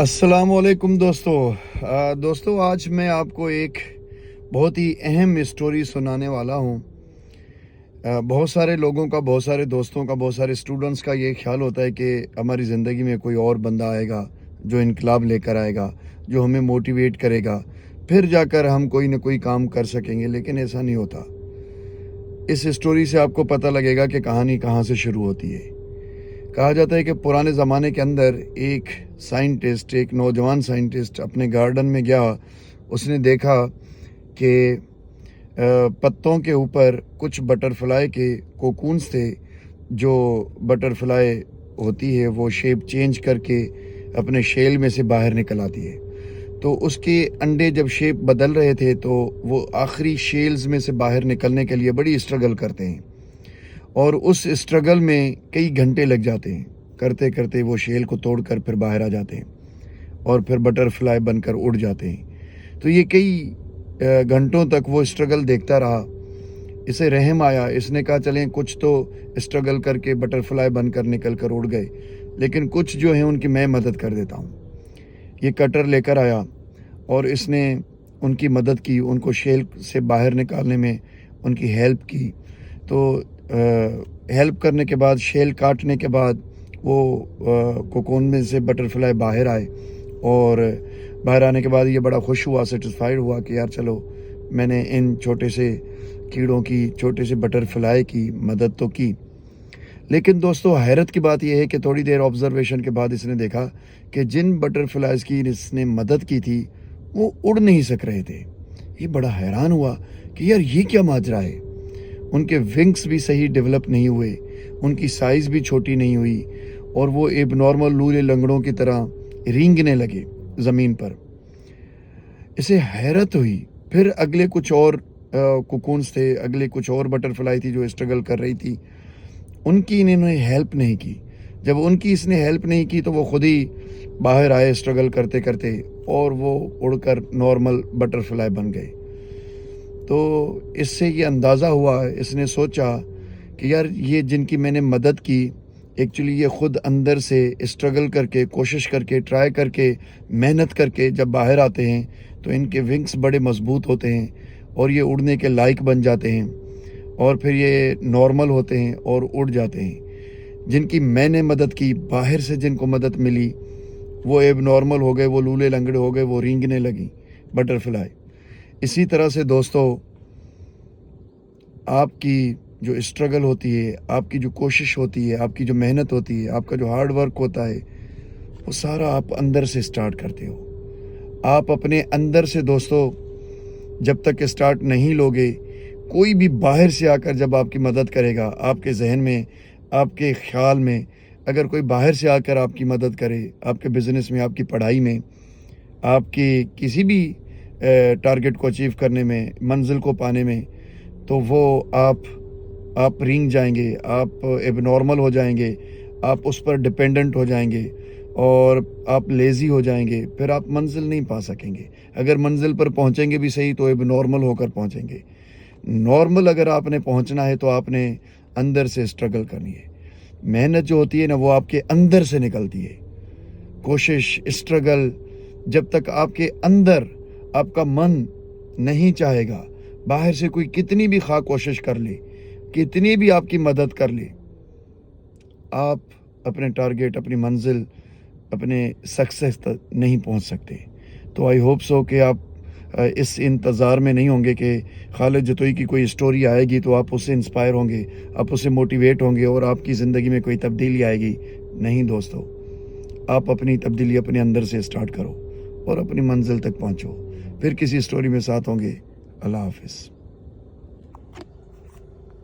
अस्सलाम वालेकुम दोस्तों आज मैं आपको एक बहुत ही अहम स्टोरी सुनाने वाला हूँ। बहुत सारे लोगों का, बहुत सारे दोस्तों का, बहुत सारे स्टूडेंट्स का ये ख्याल होता है कि हमारी ज़िंदगी में कोई और बंदा आएगा जो इनकलाब लेकर आएगा, जो हमें मोटिवेट करेगा, फिर जाकर हम कोई ना कोई काम कर सकेंगे। लेकिन ऐसा नहीं होता। इस स्टोरी से आपको पता लगेगा कि कहानी कहाँ से शुरू होती है। कहा जाता है कि पुराने ज़माने के अंदर एक साइंटिस्ट, एक नौजवान साइंटिस्ट अपने गार्डन में गया। उसने देखा कि पत्तों के ऊपर कुछ बटरफ्लाई के कोकून्स थे। जो बटरफ्लाई होती है वो शेप चेंज करके अपने शेल में से बाहर निकल आती है। तो उसके अंडे जब शेप बदल रहे थे तो वो आखिरी शेल्स में से बाहर निकलने के लिए बड़ी स्ट्रगल करते हैं, और उस स्ट्रगल में कई घंटे लग जाते हैं। करते करते वो शेल को तोड़कर फिर बाहर आ जाते हैं और फिर बटरफ्लाई बनकर उड़ जाते हैं। तो ये कई घंटों तक वो स्ट्रगल देखता रहा। इसे रहम आया। इसने कहा चलें कुछ तो स्ट्रगल करके बटरफ्लाई बनकर निकल कर उड़ गए, लेकिन कुछ जो हैं उनकी मैं मदद कर देता हूँ। ये कटर लेकर आया और इसने उनकी मदद की, उनको शेल से बाहर निकालने में उनकी हेल्प की। तो हेल्प करने के बाद, शेल काटने के बाद वो कोकून में से बटरफ्लाई बाहर आए, और बाहर आने के बाद ये बड़ा खुश हुआ, सेटिस्फाइड हुआ कि यार चलो मैंने इन छोटे से कीड़ों की, छोटे से बटरफ्लाई की मदद तो की। लेकिन दोस्तों हैरत की बात यह है कि थोड़ी देर ऑब्जर्वेशन के बाद इसने देखा कि जिन बटरफ्लाइज की इसने मदद की थी वो उड़ नहीं सक रहे थे। ये बड़ा हैरान हुआ कि यार ये क्या माजरा है। उनके विंग्स भी सही डेवलप नहीं हुए, उनकी साइज़ भी छोटी नहीं हुई, और वो एबनॉर्मल लूले लंगड़ों की तरह रेंगने लगे ज़मीन पर। इसे हैरत हुई। फिर अगले कुछ और कोकून्स थे, अगले कुछ और बटरफ्लाई थी जो स्ट्रगल कर रही थी। उनकी इन्होंने हेल्प नहीं की। जब उनकी इसने हेल्प नहीं की तो वो खुद ही बाहर आए स्ट्रगल करते करते, और वो उड़कर नॉर्मल बटरफ्लाई बन गए। तो इससे ये अंदाज़ा हुआ, इसने सोचा कि यार ये जिनकी मैंने मदद की, एक्चुअली ये ख़ुद अंदर से स्ट्रगल करके, कोशिश करके, ट्राई करके, मेहनत करके जब बाहर आते हैं तो इनके विंग्स बड़े मज़बूत होते हैं और ये उड़ने के लायक बन जाते हैं, और फिर ये नॉर्मल होते हैं और उड़ जाते हैं। जिनकी मैंने मदद की, बाहर से जिनको मदद मिली, वो एब नॉर्मल हो गए, वो लूले लंगड़े हो गए, वो रेंगने लगी बटरफ्लाई। इसी तरह से दोस्तों आपकी जो स्ट्रगल होती है, आपकी जो कोशिश होती है, आपकी जो मेहनत होती है, आपका जो हार्ड वर्क होता है, वो सारा आप अंदर से स्टार्ट करते हो। आप अपने अंदर से दोस्तों जब तक स्टार्ट नहीं लोगे, कोई भी बाहर से आकर जब आपकी मदद करेगा, आपके जहन में, आपके ख्याल में अगर कोई बाहर से आकर आपकी मदद करे, आपके बिज़नेस में, आपकी पढ़ाई में, आपकी किसी भी टारगेट को अचीव करने में, मंजिल को पाने में, तो वो आप रेंग जाएंगे, आप एबनॉर्मल हो जाएंगे, आप उस पर डिपेंडेंट हो जाएंगे और आप लेज़ी हो जाएंगे। फिर आप मंजिल नहीं पा सकेंगे। अगर मंजिल पर पहुंचेंगे भी सही तो एबनॉर्मल होकर पहुंचेंगे। नॉर्मल अगर आपने पहुंचना है तो आपने अंदर से स्ट्रगल करनी है। मेहनत जो होती है ना, वो आपके अंदर से निकलती है। कोशिश, स्ट्रगल, जब तक आपके अंदर आपका मन नहीं चाहेगा, बाहर से कोई कितनी भी कोशिश कर ले, कितनी भी आपकी मदद कर ले, आप अपने टारगेट, अपनी मंजिल, अपने सक्सेस तक नहीं पहुंच सकते। तो आई होप सो कि आप इस इंतज़ार में नहीं होंगे कि खालिद जतोई की कोई स्टोरी आएगी तो आप उससे इंस्पायर होंगे, आप उससे मोटिवेट होंगे और आपकी ज़िंदगी में कोई तब्दीली आएगी। नहीं दोस्तों, आप अपनी तब्दीली अपने अंदर से स्टार्ट करो और अपनी मंजिल तक पहुंचो। फिर किसी स्टोरी में साथ होंगे। अल्लाह हाफ़िज़।